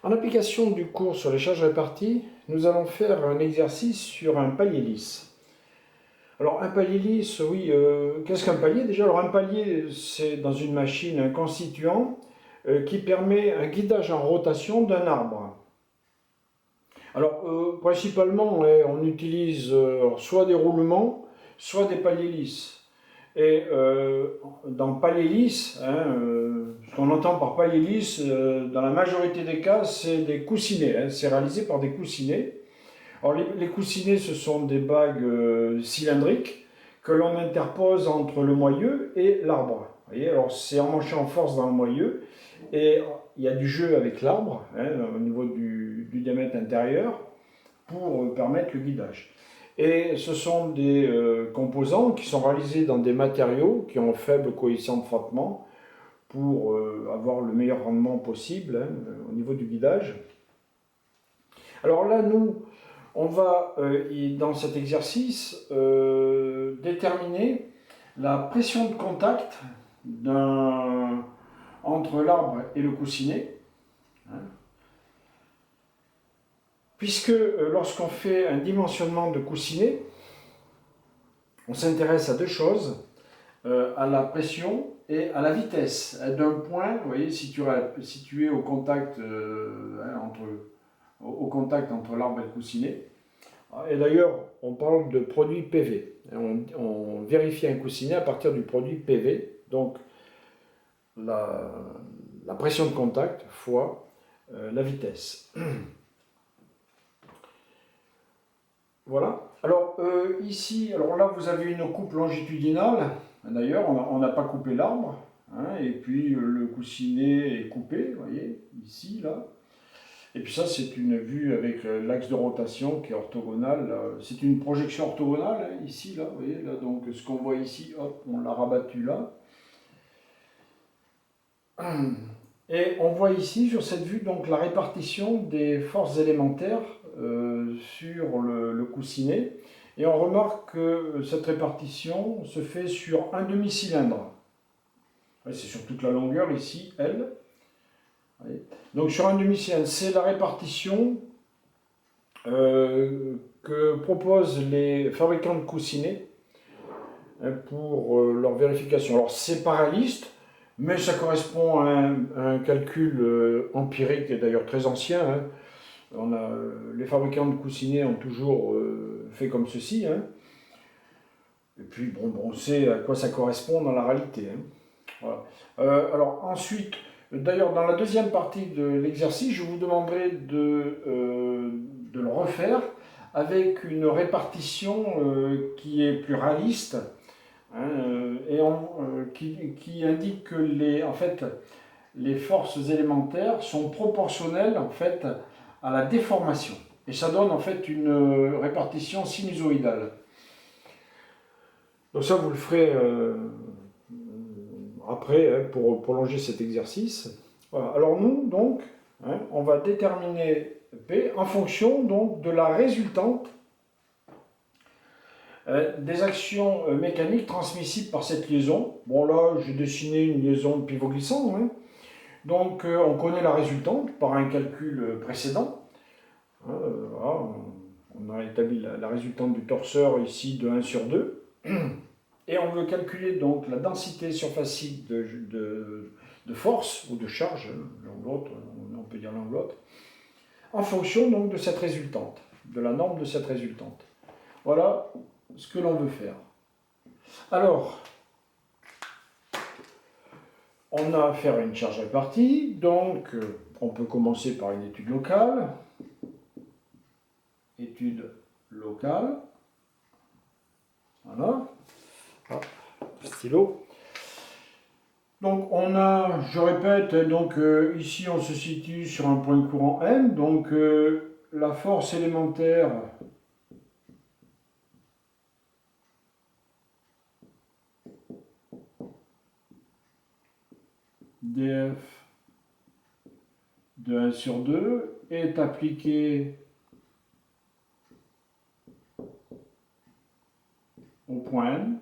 En application du cours sur les charges réparties, nous allons faire un exercice sur un palier lisse. Alors un palier lisse, oui, qu'est-ce qu'un palier déjà? Alors un palier, c'est dans une machine un constituant qui permet un guidage en rotation d'un arbre. Alors principalement, on utilise soit des roulements, soit des paliers lisses. Et dans palier lisse, ce qu'on entend par palier lisse, dans la majorité des cas, c'est des coussinets. C'est réalisé par des coussinets. Alors les coussinets, ce sont des bagues cylindriques que l'on interpose entre le moyeu et l'arbre. Vous voyez, alors c'est emmanché en force dans le moyeu et il y a du jeu avec l'arbre au niveau du diamètre intérieur pour permettre le guidage. Et ce sont des composants qui sont réalisés dans des matériaux qui ont un faible coefficient de frottement pour avoir le meilleur rendement possible au niveau du guidage. Alors là, nous, on va, dans cet exercice, déterminer la pression de contact entre l'arbre et le coussinet. Puisque lorsqu'on fait un dimensionnement de coussinet, on s'intéresse à deux choses, à la pression et à la vitesse d'un point, vous voyez, situé au contact, au contact entre l'arbre et le coussinet. Et d'ailleurs, on parle de produit PV. On vérifie un coussinet à partir du produit PV, donc la pression de contact fois la vitesse. Voilà. Alors ici, alors là vous avez une coupe longitudinale. D'ailleurs, on n'a pas coupé l'arbre. Et puis le coussinet est coupé, vous voyez, ici, là. Et puis ça, c'est une vue avec l'axe de rotation qui est orthogonal. C'est une projection orthogonale, ici, là, vous voyez, là. Donc ce qu'on voit ici, hop, on l'a rabattu là. Et on voit ici, sur cette vue, donc la répartition des forces élémentaires sur le coussinet. Et on remarque que cette répartition se fait sur un demi-cylindre. C'est sur toute la longueur ici, L. Donc sur un demi-cylindre, c'est la répartition que proposent les fabricants de coussinets pour leur vérification. Alors c'est paraliste, mais ça correspond à un calcul empirique et d'ailleurs très ancien. Les fabricants de coussinets ont toujours fait comme ceci. Et puis bon, on sait à quoi ça correspond dans la réalité. Voilà. Alors ensuite, d'ailleurs dans la deuxième partie de l'exercice, je vous demanderai de le refaire avec une répartition qui est plus réaliste et qui indique que en fait, les forces élémentaires sont proportionnelles en fait, à la déformation. Et ça donne en fait une répartition sinusoïdale. Donc ça, vous le ferez après pour prolonger cet exercice. Voilà. Alors nous, donc, on va déterminer P en fonction donc, de la résultante des actions mécaniques transmissibles par cette liaison. Bon là, j'ai dessiné une liaison de pivot glissant. Donc on connaît la résultante par un calcul précédent. Voilà, on a établi la résultante du torseur ici de 1 sur 2. Et on veut calculer donc la densité surfacique de force ou de charge, l'un ou l'autre, on peut dire l'un ou l'autre, en fonction donc de cette résultante, de la norme de cette résultante. Voilà ce que l'on veut faire. Alors, on a affaire à une charge répartie, donc on peut commencer par une étude locale. Étude locale. Voilà. Hop, stylo. Donc on a, je répète, donc ici on se situe sur un point courant M, donc la force élémentaire dF de 1 sur 2 est appliquée au point M,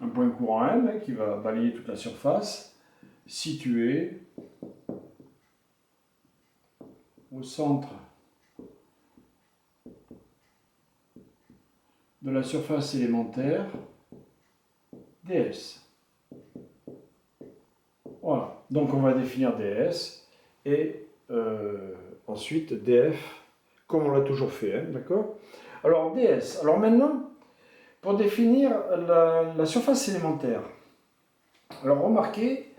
un point courant M qui va balayer toute la surface, situé au centre de la surface élémentaire ds. Voilà, donc on va définir ds et ensuite df comme on l'a toujours fait, hein, d'accord? Alors ds, alors maintenant pour définir la surface élémentaire, alors remarquez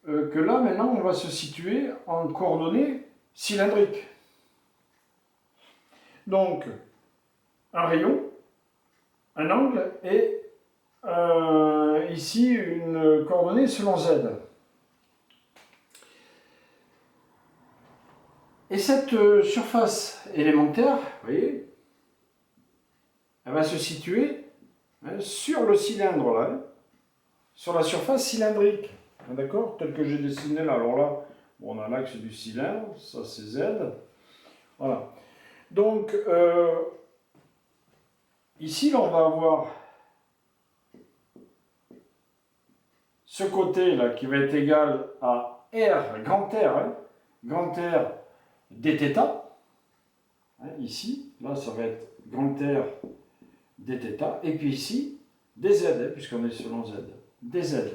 que là maintenant on va se situer en coordonnées cylindriques. Donc un rayon, un angle et ici une coordonnée selon z. Et cette surface élémentaire, vous voyez, elle va se situer sur le cylindre là, sur la surface cylindrique. D'accord? Tel que j'ai dessiné là. Alors là, bon, on a l'axe du cylindre, ça c'est Z. Voilà. Donc, ici, là, on va avoir ce côté là qui va être égal à R, grand R, hein, grand R dθ. Hein, ici, là, ça va être grand R dθ. Et puis ici, dz, hein, puisqu'on est selon Z. dz.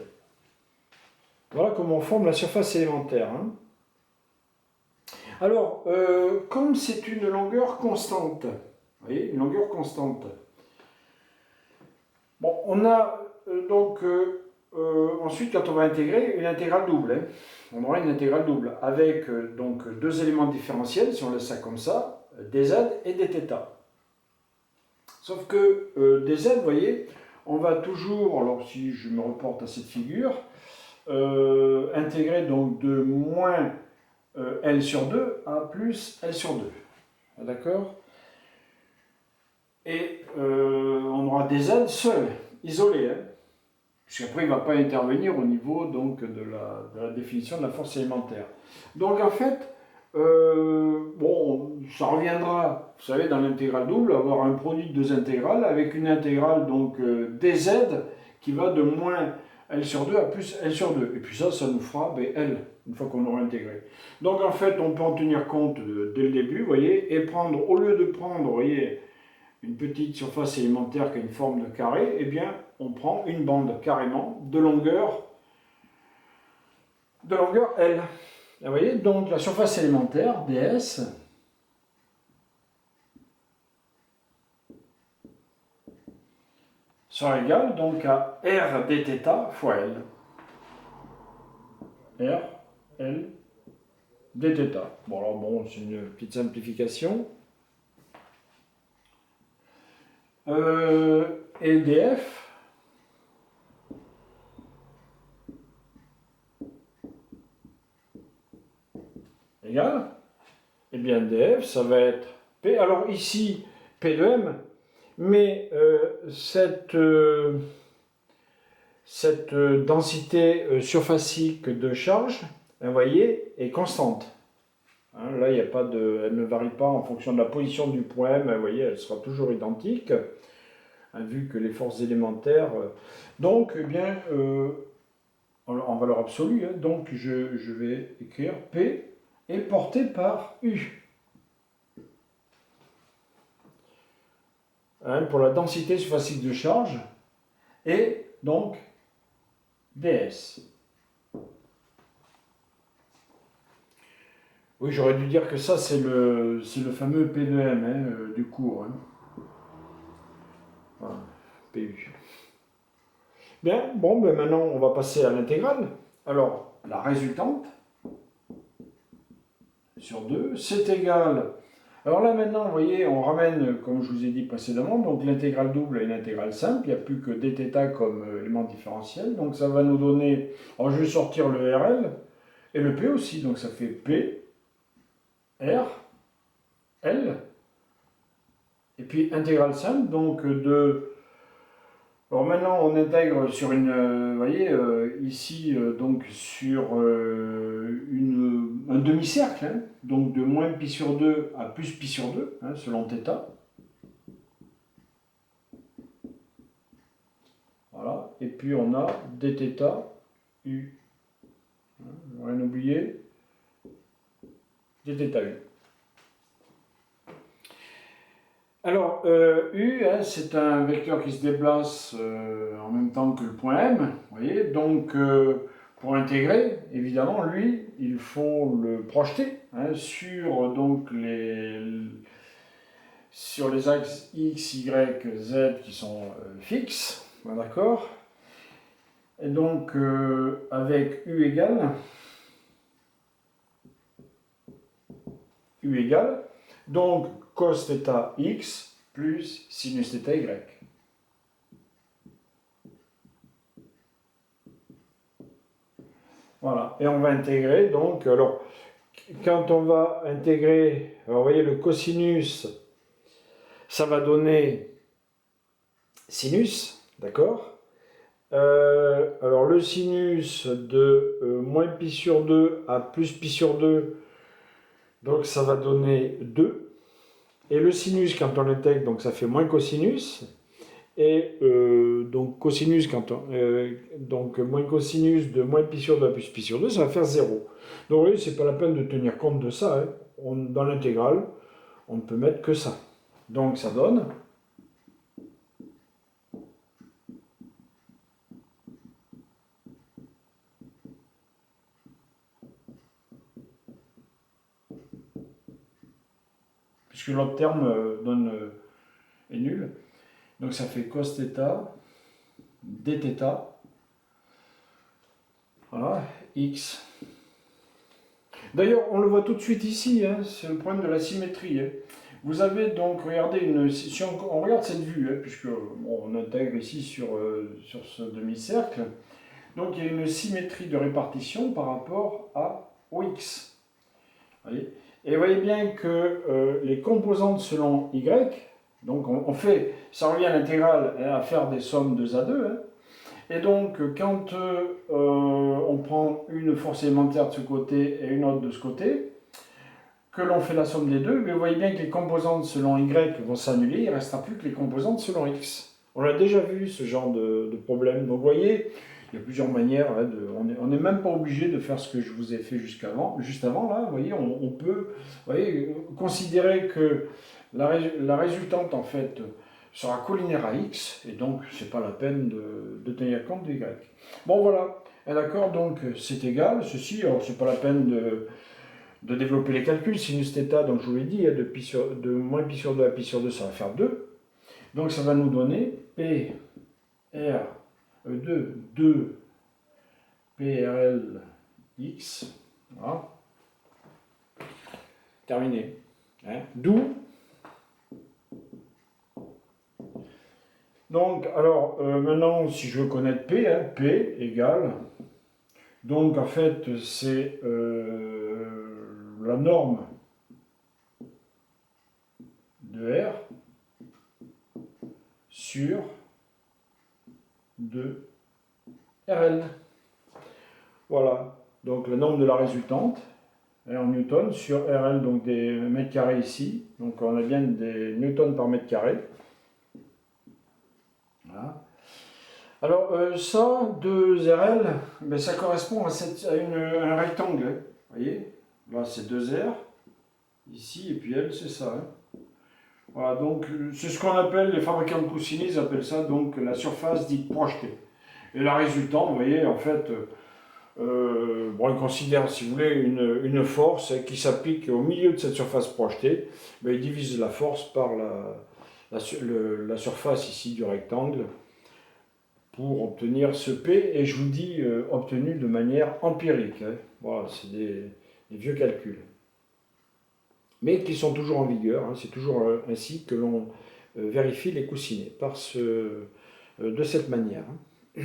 Voilà comment on forme la surface élémentaire. Hein. Alors, comme c'est une longueur constante, vous voyez, une longueur constante. Bon, on a ensuite, quand on va intégrer, une intégrale double. Hein. On aura une intégrale double avec donc deux éléments différentiels, si on laisse ça comme ça, dz et dθ. Sauf que dz, vous voyez, on va toujours, alors si je me reporte à cette figure, intégrer donc de moins L sur 2 à plus L sur 2. D'accord? Et on aura des Z seuls, isolés. Hein, puisqu'après, il ne va pas intervenir au niveau donc, de la définition de la force élémentaire. Donc en fait, bon, ça reviendra, vous savez, dans l'intégrale double, avoir un produit de deux intégrales avec une intégrale donc dz qui va de moins L sur 2 à plus L sur 2. Et puis ça nous fera L, une fois qu'on aura intégré. Donc en fait, on peut en tenir compte dès le début, vous voyez, et prendre, au lieu de prendre, vous voyez, une petite surface élémentaire qui a une forme de carré, eh bien, on prend une bande carrément de longueur L. Vous voyez, donc la surface élémentaire, ds, sera égale donc à R dθ fois L. R, L, dθ. Bon, alors bon, c'est une petite simplification. Et df, égale, eh bien df, ça va être P. Alors ici, P de M, mais cette densité surfacique de charge, vous voyez, est constante. Hein, là, il n'y a pas de, elle ne varie pas en fonction de la position du point M, vous voyez, elle sera toujours identique, hein, vu que les forces élémentaires... donc, eh bien, en valeur absolue, hein, donc je vais écrire P est porté par U. Hein, pour la densité surfacique de charge, et donc ds. Oui, j'aurais dû dire que ça, c'est le fameux P de M hein, du cours. Hein. Voilà, PU. Bien, bon, ben maintenant, on va passer à l'intégrale. Alors, la résultante sur 2, c'est égal. Alors là, maintenant, vous voyez, on ramène, comme je vous ai dit précédemment, donc l'intégrale double à une intégrale simple. Il n'y a plus que dθ comme élément différentiel. Donc ça va nous donner... Alors, je vais sortir le RL et le P aussi. Donc ça fait P, R, L, et puis intégrale simple, donc de... Alors maintenant on intègre sur une, vous voyez, ici, donc sur un demi-cercle, hein, donc de moins pi sur 2 à plus pi sur 2, hein, selon θ. Voilà, et puis on a dθ, U, hein, rien oublier, dθ U. Alors, U, hein, c'est un vecteur qui se déplace en même temps que le point M. Vous voyez, donc pour intégrer, évidemment, lui, il faut le projeter hein, sur sur les axes X, Y, Z qui sont fixes. D'accord? Et donc, avec U égale, donc cos θ X plus sinus θ Y. Voilà, et on va intégrer, donc, alors, quand on va intégrer, alors, vous voyez, le cosinus, ça va donner sinus, d'accord. Alors, le sinus de moins pi sur 2 à plus pi sur 2, donc ça va donner 2. Et le sinus, quand on l'intègre, donc ça fait moins cosinus. Et donc cosinus, donc moins cosinus de moins pi sur 2 à plus pi sur 2, ça va faire 0. Donc vous voyez, c'est pas la peine de tenir compte de ça. Hein. Dans l'intégrale, on ne peut mettre que ça. Donc ça donne... Puisque l'autre terme est nul. Donc ça fait cos θ, dθ, voilà, x. D'ailleurs, on le voit tout de suite ici, hein, c'est le problème de la symétrie. Hein. Vous avez donc, regardez, si on regarde cette vue, hein, puisque bon, on intègre ici sur ce demi-cercle, donc il y a une symétrie de répartition par rapport au x. Voyez, et vous voyez bien que les composantes selon y, donc on fait, ça revient à l'intégrale à faire des sommes 2 à 2, hein, et donc quand on prend une force élémentaire de ce côté et une autre de ce côté, que l'on fait la somme des deux, mais vous voyez bien que les composantes selon y vont s'annuler, il ne restera plus que les composantes selon x. On a déjà vu ce genre de problème, donc vous voyez, il y a plusieurs manières, hein, on n'est même pas obligé de faire ce que je vous ai fait juste avant, là, vous voyez, on peut considérer que la résultante, en fait, sera collinaire à x, et donc c'est pas la peine de tenir compte de y. Bon, voilà, d'accord, donc c'est égal, ceci, alors c'est pas la peine de développer les calculs, sinus θ, donc je vous l'ai dit, de moins pi sur 2 à pi sur 2, ça va faire 2, donc ça va nous donner P, R, 2 PRL X, voilà, terminé. Hein. D'où, donc, alors, maintenant, si je veux connaître P, hein, P égale, donc en fait, c'est la norme de R sur 2 RL. Voilà, donc la norme de la résultante est en newtons sur RL, donc des mètres carrés ici. Donc on a bien des newtons par mètre carré. Voilà. Alors ça, 2RL, ben, ça correspond à un rectangle. Hein. Vous voyez, là c'est 2R, ici, et puis L c'est ça. Hein. Voilà, donc c'est ce qu'on appelle, les fabricants de coussinets, ils appellent ça donc la surface dite projetée. Et la résultante, vous voyez, en fait, bon, ils considèrent, si vous voulez, une force qui s'applique au milieu de cette surface projetée. Mais ils divisent la force par la surface ici du rectangle pour obtenir ce P. Et je vous dis, obtenu de manière empirique. Hein. Voilà, c'est des vieux calculs. Mais qui sont toujours en vigueur. Hein. C'est toujours ainsi que l'on vérifie les coussinets, de cette manière. Hein.